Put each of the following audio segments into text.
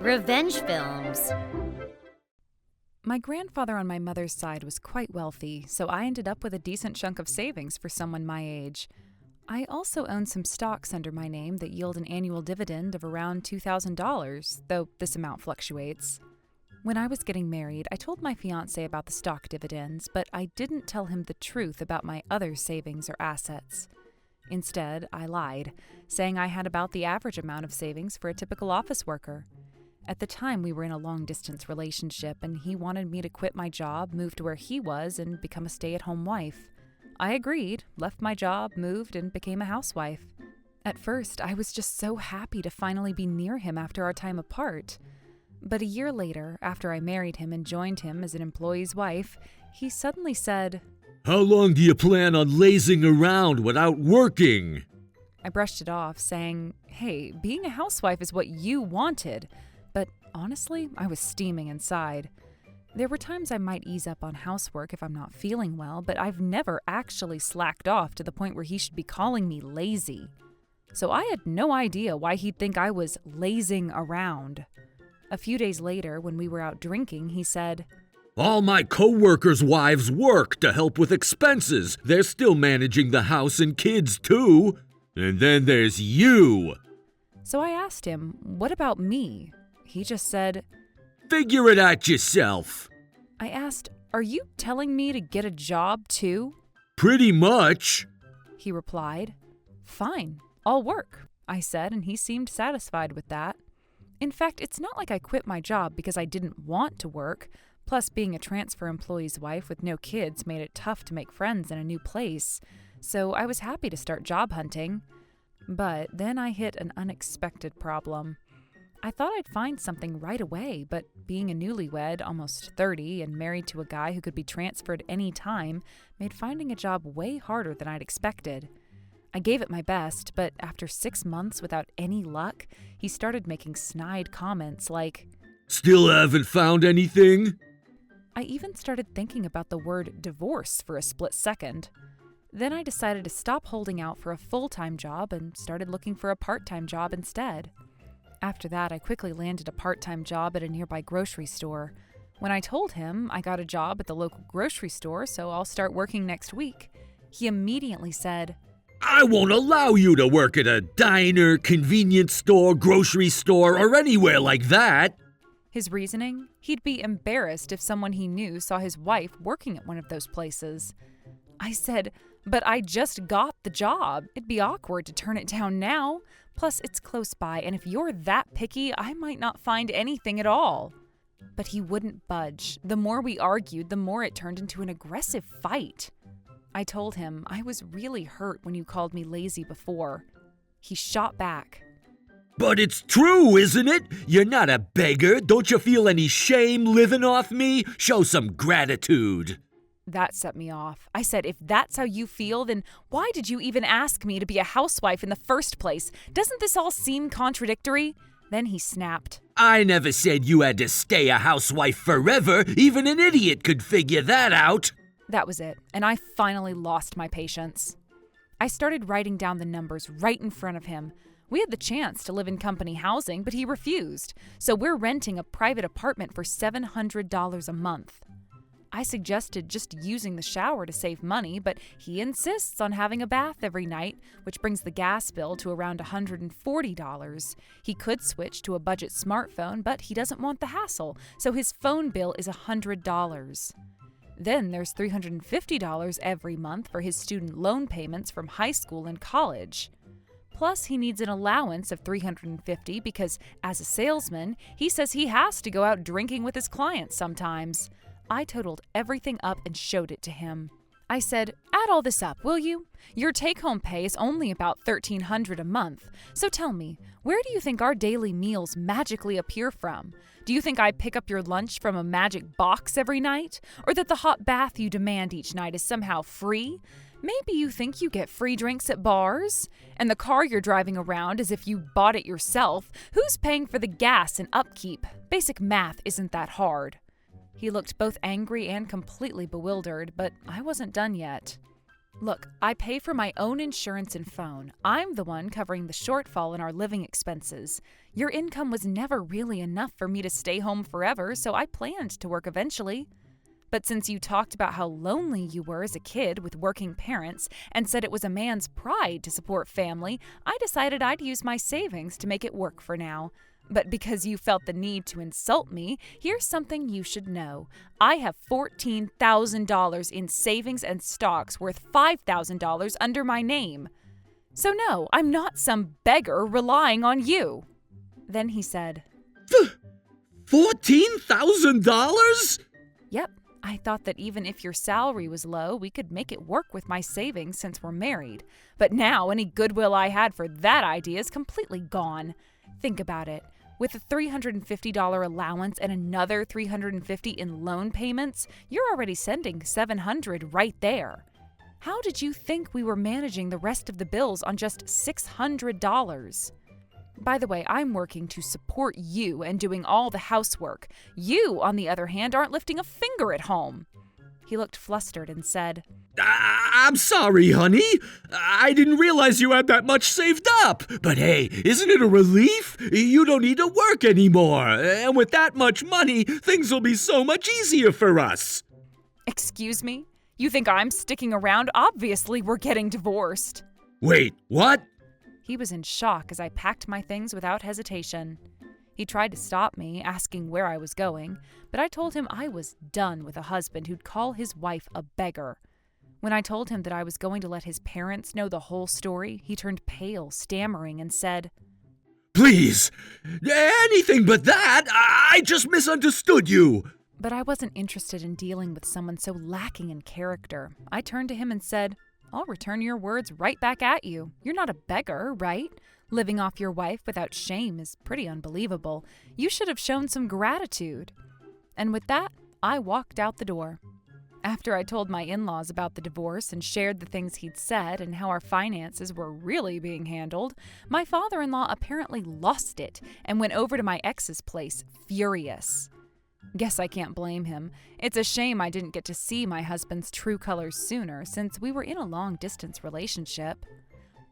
Revenge films. My grandfather on my mother's side was quite wealthy, so I ended up with a decent chunk of savings for someone my age. I also own some stocks under my name that yield an annual dividend of around $2,000, though this amount fluctuates. When I was getting married, I told my fiancé about the stock dividends, but I didn't tell him the truth about my other savings or assets. Instead, I lied, saying I had about the average amount of savings for a typical office worker. At the time, we were in a long-distance relationship, and he wanted me to quit my job, move to where he was, and become a stay-at-home wife. I agreed, left my job, moved, and became a housewife. At first, I was just so happy to finally be near him after our time apart. But a year later, after I married him and joined him as an employee's wife, he suddenly said, "How long do you plan on lazing around without working?" I brushed it off, saying, "Hey, being a housewife is what you wanted." But honestly, I was steaming inside. There were times I might ease up on housework if I'm not feeling well, but I've never actually slacked off to the point where he should be calling me lazy. So I had no idea why he'd think I was lazing around. A few days later, when we were out drinking, he said, "All my co-workers' wives work to help with expenses. They're still managing the house and kids, too. And then there's you." So I asked him, "What about me?" He just said, "Figure it out yourself." I asked, "Are you telling me to get a job, too?" "Pretty much," he replied. "Fine, I'll work," I said, and he seemed satisfied with that. In fact, it's not like I quit my job because I didn't want to work. Plus, being a transfer employee's wife with no kids made it tough to make friends in a new place. So I was happy to start job hunting. But then I hit an unexpected problem. I thought I'd find something right away, but being a newlywed, almost 30, and married to a guy who could be transferred any time made finding a job way harder than I'd expected. I gave it my best, but after 6 months without any luck, he started making snide comments like, "Still haven't found anything?" I even started thinking about the word divorce for a split second. Then I decided to stop holding out for a full-time job and started looking for a part-time job instead. After that, I quickly landed a part-time job at a nearby grocery store. When I told him I got a job at the local grocery store, so I'll start working next week, he immediately said, "I won't allow you to work at a diner, convenience store, grocery store, or anywhere like that." His reasoning? He'd be embarrassed if someone he knew saw his wife working at one of those places. I said, "But I just got the job. It'd be awkward to turn it down now. Plus, it's close by, and if you're that picky, I might not find anything at all." But he wouldn't budge. The more we argued, the more it turned into an aggressive fight. I told him I was really hurt when you called me lazy before. He shot back. "But it's true, isn't it? You're not a beggar. Don't you feel any shame living off me? Show some gratitude." That set me off. I said, "If that's how you feel, then why did you even ask me to be a housewife in the first place? Doesn't this all seem contradictory?" Then he snapped. "I never said you had to stay a housewife forever. Even an idiot could figure that out." That was it, and I finally lost my patience. I started writing down the numbers right in front of him. We had the chance to live in company housing, but he refused, so we're renting a private apartment for $700 a month. I suggested just using the shower to save money, but he insists on having a bath every night, which brings the gas bill to around $140. He could switch to a budget smartphone, but he doesn't want the hassle, so his phone bill is $100. Then there's $350 every month for his student loan payments from high school and college. Plus, he needs an allowance of $350 because, as a salesman, he says he has to go out drinking with his clients sometimes. I totaled everything up and showed it to him. I said, "Add all this up, will you? Your take-home pay is only about $1,300 a month. So tell me, where do you think our daily meals magically appear from? Do you think I pick up your lunch from a magic box every night? Or that the hot bath you demand each night is somehow free? Maybe you think you get free drinks at bars? And the car you're driving around as if you bought it yourself? Who's paying for the gas and upkeep? Basic math isn't that hard." He looked both angry and completely bewildered, but I wasn't done yet. Look, I pay for my own insurance and phone. I'm the one covering the shortfall in our living expenses. Your income was never really enough for me to stay home forever, so I planned to work eventually. But since you talked about how lonely you were as a kid with working parents and said it was a man's pride to support family, I decided I'd use my savings to make it work for now. But because you felt the need to insult me, here's something you should know. I have $14,000 in savings and stocks worth $5,000 under my name. So no, I'm not some beggar relying on you. Then he said, $14,000? Yep, I thought that even if your salary was low, we could make it work with my savings since we're married. But now any goodwill I had for that idea is completely gone. Think about it. With a $350 allowance and another $350 in loan payments, you're already sending $700 right there. How did you think we were managing the rest of the bills on just $600? By the way, I'm working to support you and doing all the housework. You, on the other hand, aren't lifting a finger at home. He looked flustered and said, I'm sorry, honey. I didn't realize you had that much saved up. But hey, isn't it a relief? You don't need to work anymore. And with that much money, things will be so much easier for us. Excuse me? You think I'm sticking around? Obviously, we're getting divorced. Wait, what? He was in shock as I packed my things without hesitation. He tried to stop me, asking where I was going, but I told him I was done with a husband who'd call his wife a beggar. When I told him that I was going to let his parents know the whole story, he turned pale, stammering, and said, Please, anything but that. I just misunderstood you. But I wasn't interested in dealing with someone so lacking in character. I turned to him and said, I'll return your words right back at you. You're not a beggar, right? Living off your wife without shame is pretty unbelievable. You should have shown some gratitude. And with that, I walked out the door. After I told my in-laws about the divorce and shared the things he'd said and how our finances were really being handled, my father-in-law apparently lost it and went over to my ex's place, furious. Guess I can't blame him. It's a shame I didn't get to see my husband's true colors sooner, since we were in a long-distance relationship.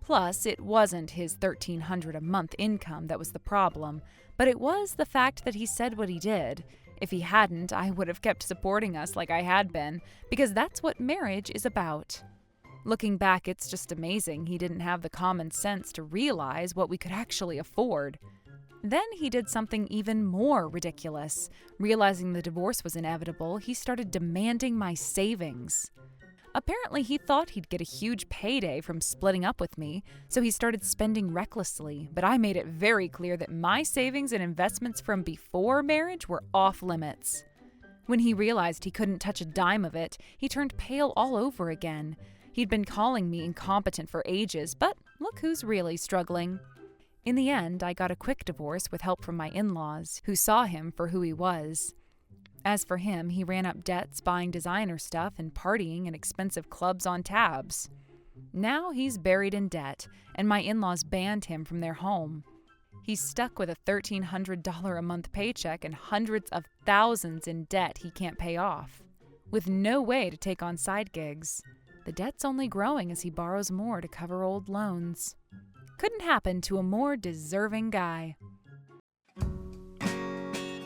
Plus, it wasn't his $1,300 a month income that was the problem, but it was the fact that he said what he did. If he hadn't, I would have kept supporting us like I had been, because that's what marriage is about. Looking back, it's just amazing he didn't have the common sense to realize what we could actually afford. Then he did something even more ridiculous. Realizing the divorce was inevitable, he started demanding my savings. Apparently, he thought he'd get a huge payday from splitting up with me, so he started spending recklessly, but I made it very clear that my savings and investments from before marriage were off limits. When he realized he couldn't touch a dime of it, he turned pale all over again. He'd been calling me incompetent for ages, but look who's really struggling. In the end, I got a quick divorce with help from my in-laws, who saw him for who he was. As for him, he ran up debts buying designer stuff and partying in expensive clubs on tabs. Now he's buried in debt, and my in-laws banned him from their home. He's stuck with a $1,300 a month paycheck and hundreds of thousands in debt he can't pay off, with no way to take on side gigs. The debt's only growing as he borrows more to cover old loans. Couldn't happen to a more deserving guy.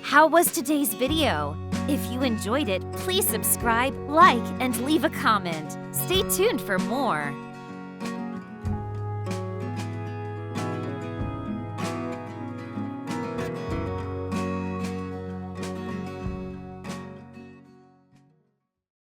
How was today's video? If you enjoyed it, please subscribe, like, and leave a comment. Stay tuned for more.